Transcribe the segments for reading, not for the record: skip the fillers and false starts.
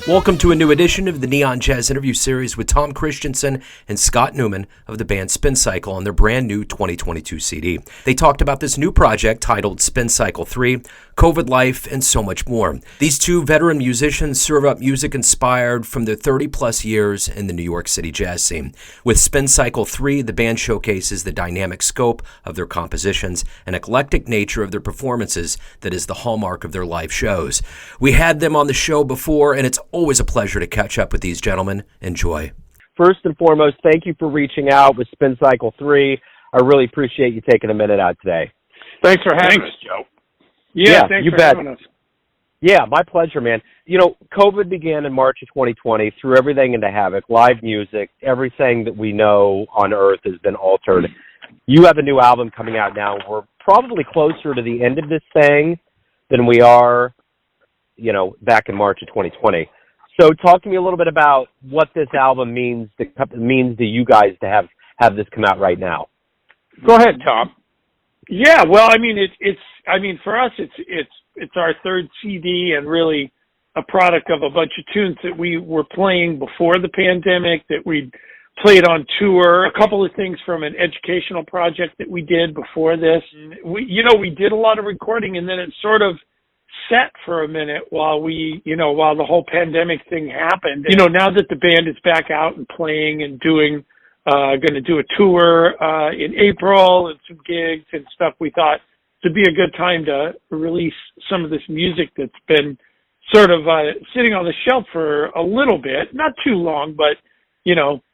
Welcome to a new edition of the Neon Jazz interview series with Tom Christensen and Scott Neumann of the band Spin Cycle on their brand new 2022 CD. They talked about this new project titled Spin Cycle 3, COVID life, and so much more. These two veteran musicians serve up music inspired from their 30-plus years in the New York City jazz scene. With Spin Cycle 3, the band showcases the dynamic scope of their compositions and eclectic nature of their performances that is the hallmark of their live shows. We had them on the show before, and it's always a pleasure to catch up with these gentlemen. Enjoy. First and foremost, thank you for reaching out with Spin Cycle 3. I really appreciate you taking a minute out today. Thanks for having us, Joe. Yeah, thanks you for bet. having us. Yeah, my pleasure, man. You know, COVID began in March of 2020, threw everything into havoc, live music, everything that we know on Earth has been altered. You have a new album coming out now. We're probably closer to the end of this thing than we are, you know, back in March of 2020. So talk to me a little bit about what this album means to you guys to have this come out right now. Go ahead, Tom. Yeah, well, I mean, for us, it's our third CD and really a product of a bunch of tunes that we were playing before the pandemic, that we played on tour, a couple of things from an educational project that we did before this. We did a lot of recording, and then it sort of set for a minute while the whole pandemic thing happened. Now that the band is back out and playing and going to do a tour in April and some gigs and stuff, we thought it'd be a good time to release some of this music that's been sort of sitting on the shelf for a little bit, not too long, but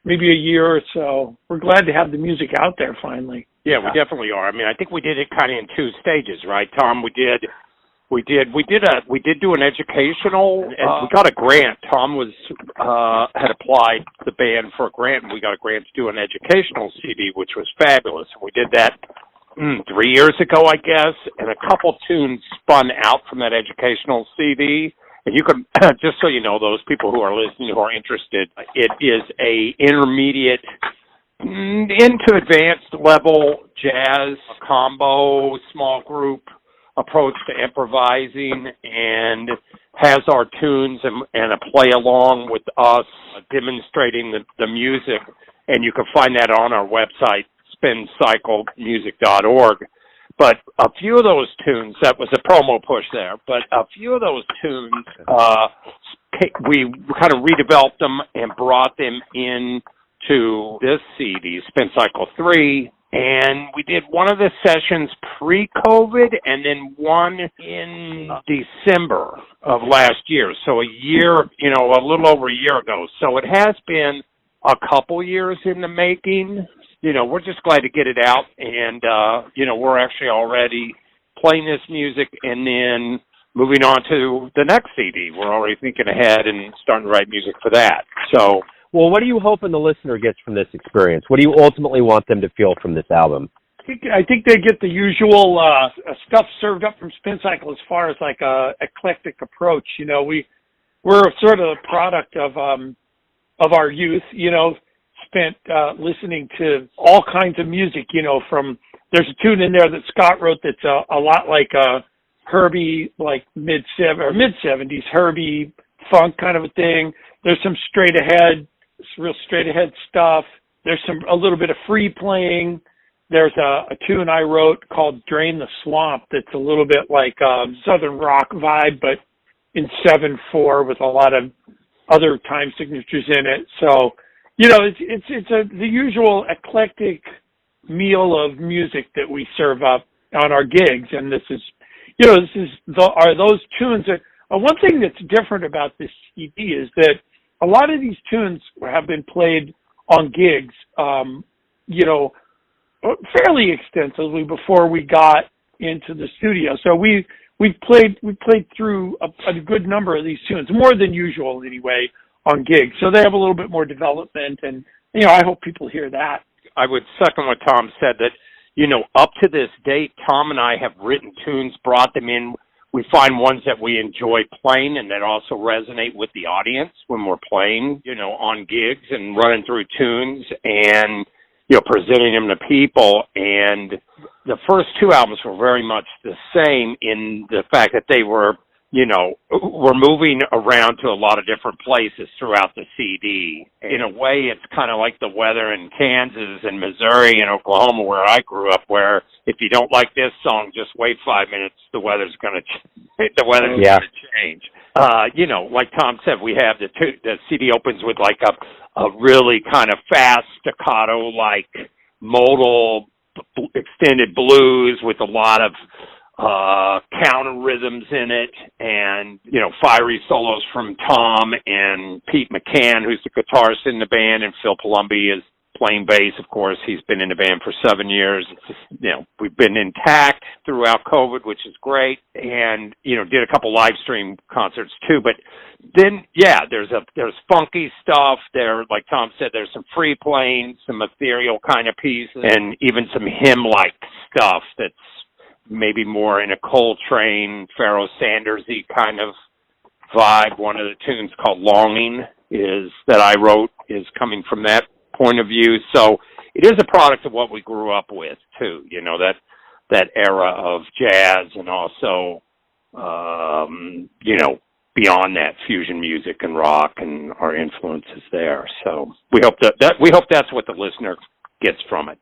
maybe a year or so. We're glad to have the music out there finally. Yeah, we definitely are. I mean, I think we did it kind of in two stages, right, Tom? We did do an educational, and we got a grant. Tom had applied the band for a grant, and we got a grant to do an educational CD, which was fabulous. We did that 3 years ago, I guess, and a couple tunes spun out from that educational CD. And you can, just so you know, those people who are listening who are interested, it is a intermediate into advanced level jazz combo, small group approach to improvising, and has our tunes and a play along with us demonstrating the music. And you can find that on our website, spincyclemusic.org. But a few of those tunes, that was a promo push there, but a few of those tunes, we kind of redeveloped them and brought them into this CD, Spin Cycle 3. And we did one of the sessions pre-COVID and then one in December of last year. So a little over a year ago. So it has been a couple years in the making. We're just glad to get it out. And, we're actually already playing this music and then moving on to the next CD. We're already thinking ahead and starting to write music for that. So, well, what are you hoping the listener gets from this experience? What do you ultimately want them to feel from this album? I think they get the usual stuff served up from Spin Cycle as far as like a eclectic approach. We're sort of a product of our youth. Spent listening to all kinds of music. There's a tune in there that Scott wrote that's a lot like Herbie, like mid-70s Herbie funk kind of a thing. There's some real straight ahead stuff. There's a little bit of free playing. There's a tune I wrote called Drain the Swamp that's a little bit like Southern rock vibe, but in 7/4 with a lot of other time signatures in it. So, it's the usual eclectic meal of music that we serve up on our gigs. And are those tunes that, one thing that's different about this CD is that a lot of these tunes have been played on gigs, fairly extensively before we got into the studio. So we played through a good number of these tunes, more than usual anyway, on gigs. So they have a little bit more development, and I hope people hear that. I would second what Tom said, that up to this date, Tom and I have written tunes, brought them in. We find ones that we enjoy playing and that also resonate with the audience when we're playing, on gigs and running through tunes and, presenting them to people. And the first two albums were very much the same in the fact that they were we're moving around to a lot of different places throughout the CD. In a way, it's kind of like the weather in Kansas and Missouri and Oklahoma, where I grew up, where if you don't like this song, just wait 5 minutes. The weather's going to change. Like Tom said, we have the CD opens with like a really kind of fast staccato, like modal extended blues with a lot of counter rhythms in it, and fiery solos from Tom and Pete McCann, who's the guitarist in the band, and Phil Palumbi is playing bass. Of course, he's been in the band for 7 years. It's just, we've been intact throughout COVID, which is great, and did a couple live stream concerts too. But then there's funky stuff there, like Tom said. There's some free playing, some ethereal kind of pieces, and even some hymn-like stuff that's maybe more in a Coltrane, Pharoah Sanders-y kind of vibe. One of the tunes called Longing that I wrote is coming from that point of view. So it is a product of what we grew up with too, that era of jazz, and also, beyond that, fusion music and rock and our influences there. So we hope that's what the listener gets from it.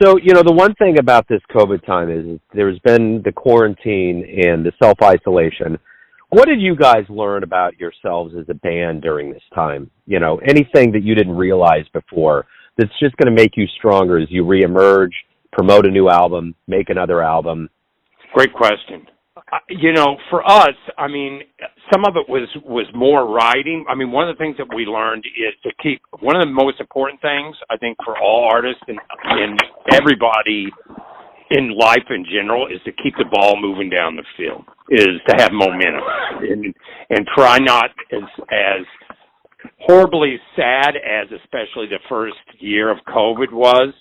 So, the one thing about this COVID time is there's been the quarantine and the self-isolation. What did you guys learn about yourselves as a band during this time? Anything that you didn't realize before that's just going to make you stronger as you reemerge, promote a new album, make another album? Great question. For us, some of it was more writing. One of the things that we learned is to keep, one of the most important things, I think, for all artists and everybody in life in general, is to keep the ball moving down the field, is to have momentum, and try not, as horribly sad as especially the first year of COVID was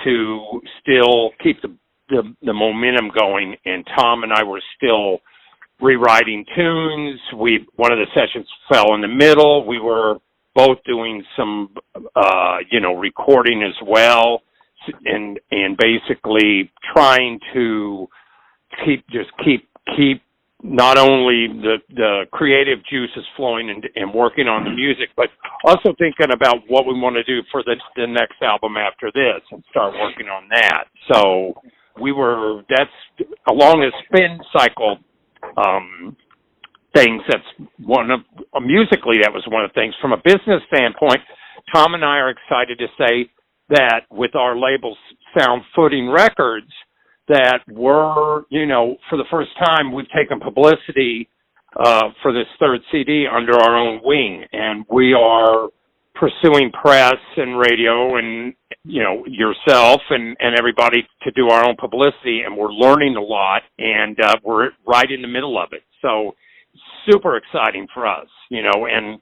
to still keep the momentum going. And Tom and I were still rewriting tunes. One of the sessions fell in the middle. We were both doing some, recording as well, and basically trying to keep not only the creative juices flowing and working on the music, but also thinking about what we want to do for the next album after this, and start working on that. So that's along a spin cycle things. That's musically, that was one of the things. From a business standpoint, Tom and I are excited to say that with our label Sound Footing Records, that we're, for the first time, we've taken publicity for this third CD under our own wing, and we are pursuing press and radio and, yourself and everybody to do our own publicity, and we're learning a lot, and we're right in the middle of it. So super exciting for us, and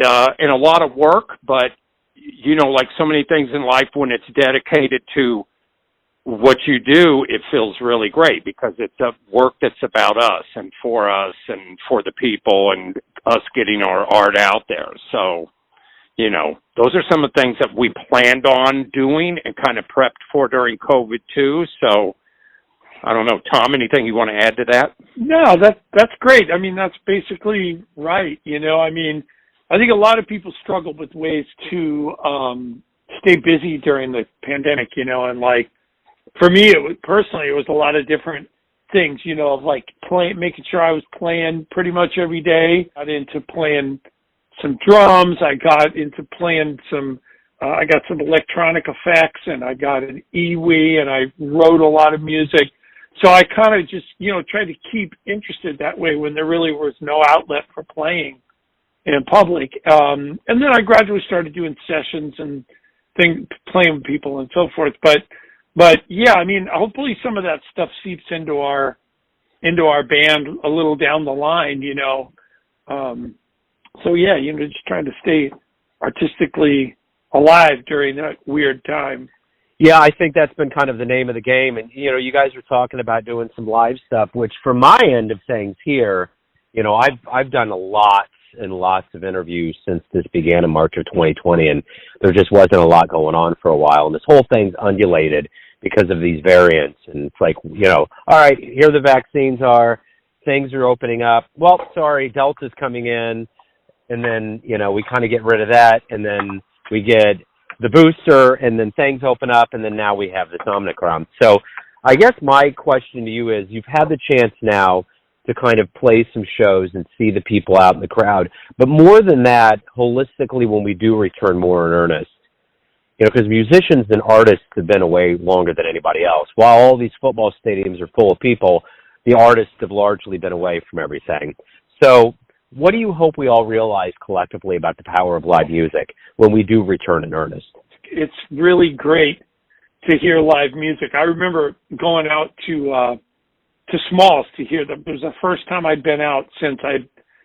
a lot of work, but, like so many things in life, when it's dedicated to what you do, it feels really great, because it's a work that's about us and for the people, and us getting our art out there. So, those are some of the things that we planned on doing and kind of prepped for during COVID too. So I don't know, Tom, anything you want to add to that? No, that's great. That's basically right. I think a lot of people struggle with ways to stay busy during the pandemic, and like, for me, it was a lot of different things, of like making sure I was playing pretty much every day. Got into playing some drums. I got into playing I got some electronic effects, and I got an EWI, and I wrote a lot of music. So I kind of just, tried to keep interested that way when there really was no outlet for playing in public. And then I gradually started doing sessions and playing with people and so forth. But yeah, hopefully some of that stuff seeps into our band a little down the line, So yeah, just trying to stay artistically alive during that weird time. Yeah, I think that's been kind of the name of the game. And, you guys were talking about doing some live stuff, which from my end of things here, I've done lots and lots of interviews since this began in March of 2020, and there just wasn't a lot going on for a while. And this whole thing's undulated because of these variants. And it's like, all right, here the vaccines are. things are opening up. Well, sorry, Delta's coming in, and then, we kind of get rid of that, and then we get the booster, and then things open up, and then now we have this Omicron. So I guess my question to you is, you've had the chance now to kind of play some shows and see the people out in the crowd. But more than that, holistically, when we do return more in earnest, because musicians and artists have been away longer than anybody else. While all these football stadiums are full of people, the artists have largely been away from everything. So what do you hope we all realize collectively about the power of live music when we do return in earnest? It's really great to hear live music. I remember going out to Smalls to hear them. It was the first time I'd been out since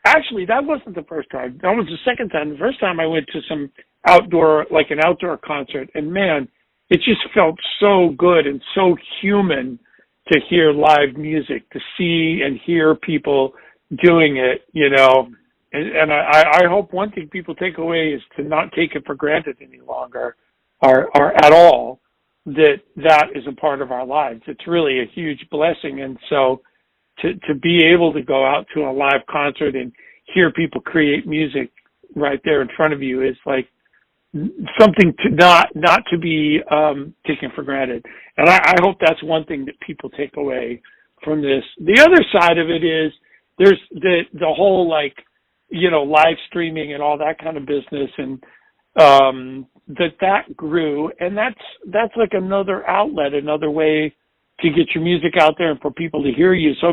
actually, that wasn't the first time. That was the second time. The first time I went to some an outdoor concert, and man, it just felt so good and so human to hear live music, to see and hear people doing it, and I hope one thing people take away is to not take it for granted any longer or at all, that is a part of our lives. It's really a huge blessing. And so to be able to go out to a live concert and hear people create music right there in front of you is like something to not to be taken for granted. And I hope that's one thing that people take away from this. The other side of it is there's the whole live streaming and all that kind of business, and that grew, and that's like another outlet, another way to get your music out there and for people to hear you. So,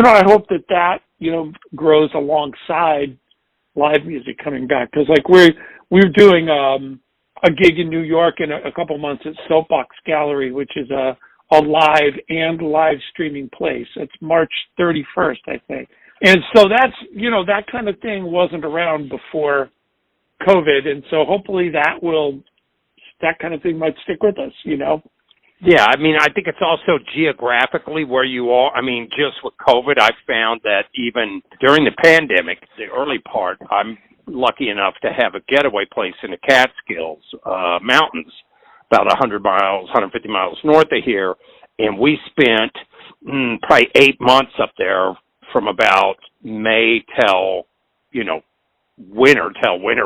I hope that grows alongside live music coming back, because we're doing a gig in New York in a couple months at Soapbox Gallery, which is a live streaming place. It's March 31st, I think. And so that's, that kind of thing wasn't around before COVID. And so hopefully that kind of thing might stick with us, Yeah, I think it's also geographically where you are. Just with COVID, I found that even during the pandemic, the early part, I'm lucky enough to have a getaway place in the Catskills Mountains, about 150 miles north of here. And we spent probably 8 months up there from about May till winter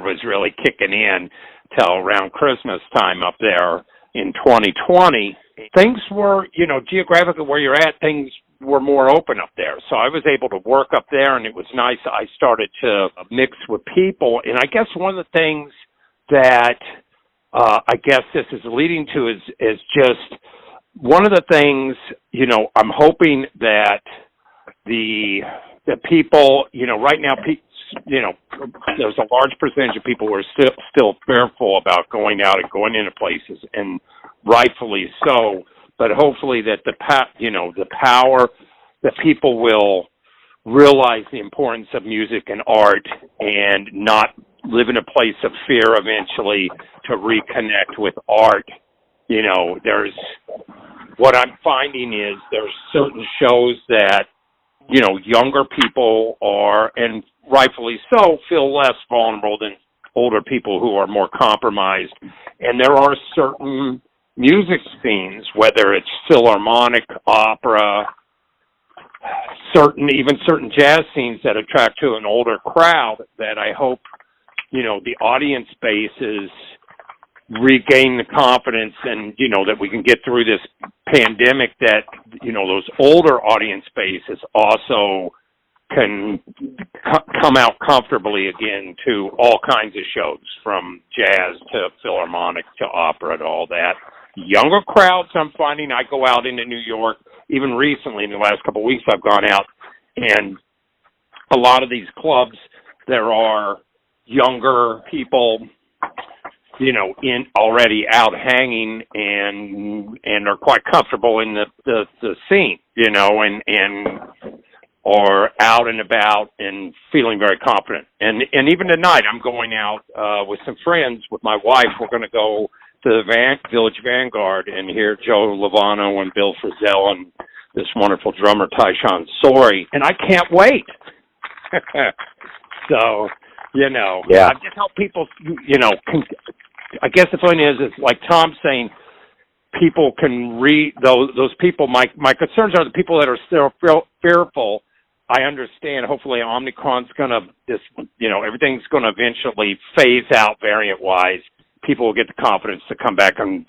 was really kicking in, till around Christmas time up there in 2020. Things were, geographically where you're at, things were more open up there. So I was able to work up there, and it was nice. I started to mix with people. And I guess one of the things that I guess this is leading to is just one of the things, I'm hoping that the people, right now, there's a large percentage of people who are still fearful about going out and going into places, and rightfully so. But hopefully that the power that people will realize the importance of music and art and not live in a place of fear eventually to reconnect with art. There's what I'm finding is there's certain shows that younger people are, and rightfully so, feel less vulnerable than older people who are more compromised. And there are certain music scenes, whether it's philharmonic, opera, certain jazz scenes that attract to an older crowd, that I hope, the audience bases regain the confidence, and, that we can get through this pandemic, that, those older audience bases also can come out comfortably again to all kinds of shows, from jazz to philharmonic to opera to all that. Younger crowds, I'm finding, I go out into New York, even recently in the last couple of weeks, I've gone out, and a lot of these clubs, there are younger people, in already out hanging and are quite comfortable in the scene, and or out and about and feeling very confident. And even tonight, I'm going out with some friends, with my wife. We're going to go to the Village Vanguard and hear Joe Lovano and Bill Frisell and this wonderful drummer, Tyshawn Sorey. And I can't wait. So, yeah. I just help people, I guess the point is like Tom's saying, people can read those people. My concerns are the people that are still fearful I understand. Hopefully, Omicron's everything's gonna eventually phase out variant-wise. People will get the confidence to come back and,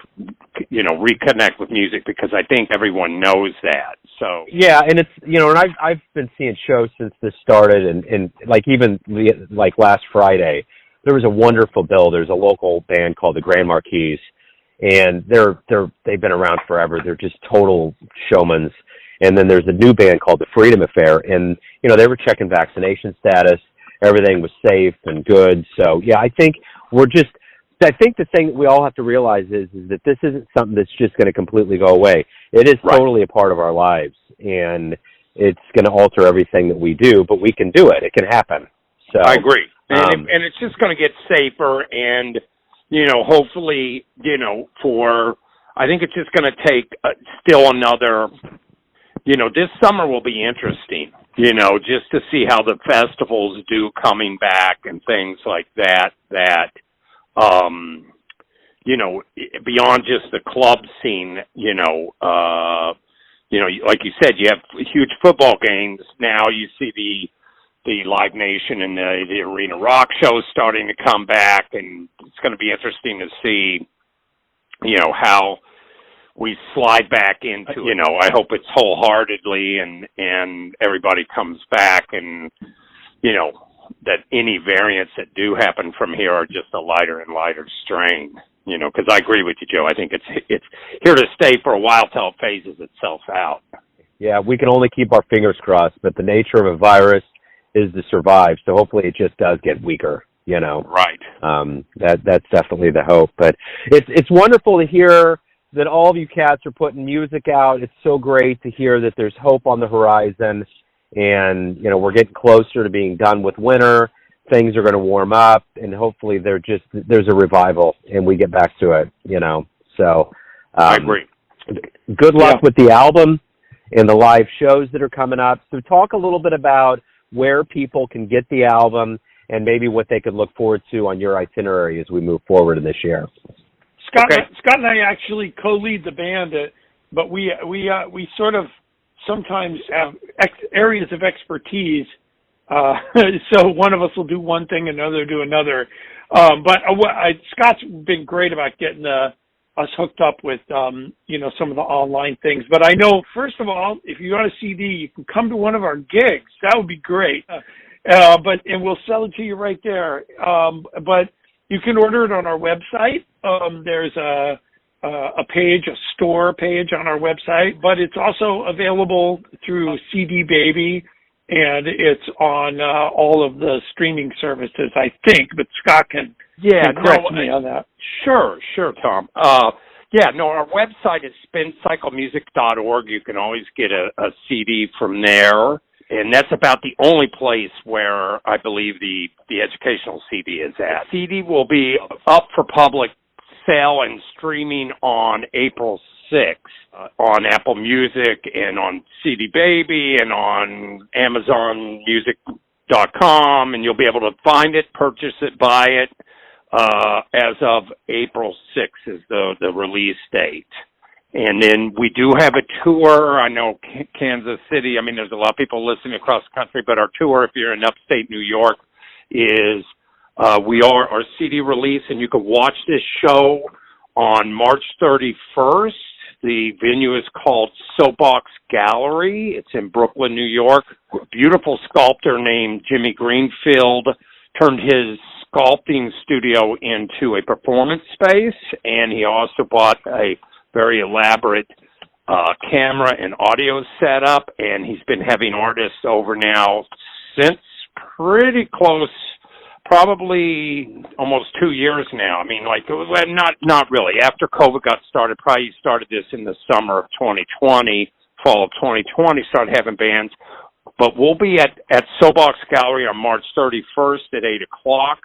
reconnect with music, because I think everyone knows that. So yeah, and it's and I've been seeing shows since this started, and like even like last Friday, there was a wonderful bill. There's a local band called the Grand Marquis, and they've been around forever. They're just total showmans. And then there's a new band called the Freedom Affair, and they were checking vaccination status. Everything was safe and good. So yeah, I think the thing that we all have to realize is that this isn't something that's just going to completely go away. It is totally a part of our lives, and it's going to alter everything that we do, but we can do it. It can happen. So I agree. And it's just going to get safer, and, hopefully, I think it's just going to take still another, this summer will be interesting, just to see how the festivals do coming back and things like that, beyond just the club scene, like you said, you have huge football games. Now you see the Live Nation and the Arena Rock shows starting to come back, and it's going to be interesting to see, how we slide back into, I hope it's wholeheartedly and everybody comes back, and, that any variants that do happen from here are just a lighter and lighter strain, because I agree with you, Joe. I think it's here to stay for a while till it phases itself out. Yeah, we can only keep our fingers crossed, but the nature of a virus is to survive. So hopefully it just does get weaker, Right. That's definitely the hope. But it's wonderful to hear that all of you cats are putting music out. It's so great to hear that there's hope on the horizon, and we're getting closer to being done with winter. Things are going to warm up, and hopefully there's a revival and we get back to it. So I agree. Good luck with the album and the live shows that are coming up. So talk a little bit about where people can get the album and maybe what they could look forward to on your itinerary as we move forward in this year. Scott and I actually co-lead the band, but we sort of sometimes have areas of expertise. So one of us will do one thing, another do another. But Scott's been great about getting us hooked up with some of the online things. But I know, first of all, if you want a CD, you can come to one of our gigs. That would be great. And we'll sell it to you right there. But you can order it on our website. There's a store page on our website, but it's also available through CD Baby, and it's on all of the streaming services, I think. But Scott can correct me on that. Sure, Tom. Our website is spincyclemusic.org. You can always get a CD from there. And that's about the only place where I believe the educational CD is at. The CD will be up for public sale and streaming on April 6th on Apple Music and on CD Baby and on AmazonMusic.com, and you'll be able to find it, purchase it, buy it as of April 6th is the release date. And then we do have a tour. I know Kansas City, there's a lot of people listening across the country, but our tour, if you're in upstate New York, is our CD release, and you can watch this show on March 31st. The venue is called Soapbox Gallery. It's in Brooklyn, New York. A beautiful sculptor named Jimmy Greenfield turned his sculpting studio into a performance space, and he also bought a very elaborate camera and audio setup, and he's been having artists over now since pretty close, probably almost 2 years now. Not really. After COVID got started, probably started this in the summer of 2020, fall of 2020, started having bands. But we'll be at Soapbox Gallery on March 31st at 8 o'clock.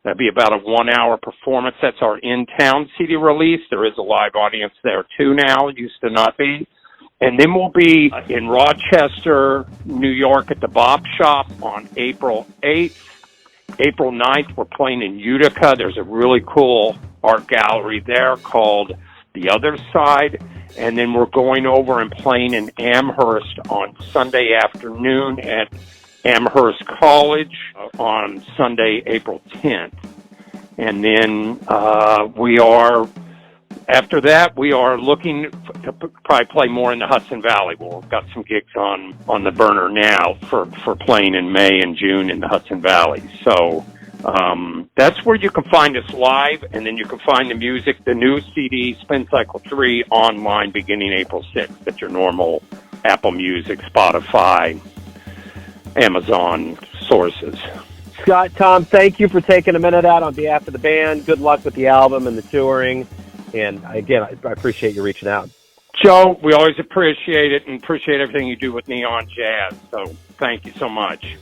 That'd be about a 1-hour performance. That's our in-town CD release. There is a live audience there too now. It used to not be. And then we'll be in Rochester, New York at the Bop Shop on April 8th. April 9th, we're playing in Utica. There's a really cool art gallery there called The Other Side. And then we're going over and playing in Amherst on Sunday afternoon at Amherst College on Sunday, April 10th. And then after that, we are looking to probably play more in the Hudson Valley. We've got some gigs on the burner now for playing in May and June in the Hudson Valley. So that's where you can find us live, and then you can find the music, the new CD, Spin Cycle 3, online beginning April 6th at your normal Apple Music, Spotify, Amazon sources. Scott, Tom, thank you for taking a minute out on behalf of the band. Good luck with the album and the touring. And again, I appreciate you reaching out. Joe, we always appreciate it and appreciate everything you do with Neon Jazz. So thank you so much.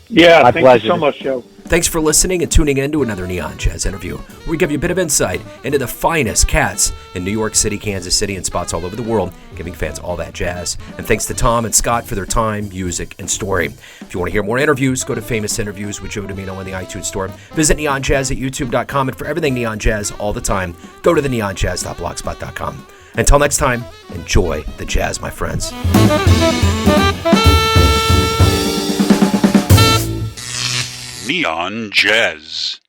Yeah, My thank pleasure. you so much, Joe. Thanks for listening and tuning in to another Neon Jazz interview, where we give you a bit of insight into the finest cats in New York City, Kansas City, and spots all over the world, giving fans all that jazz. And thanks to Tom and Scott for their time, music, and story. If you want to hear more interviews, go to Famous Interviews with Joe Domino in the iTunes Store. Visit neonjazz at youtube.com, and for everything Neon Jazz all the time, go to the neonjazz.blogspot.com. Until next time, enjoy the jazz, my friends. Neon Jazz.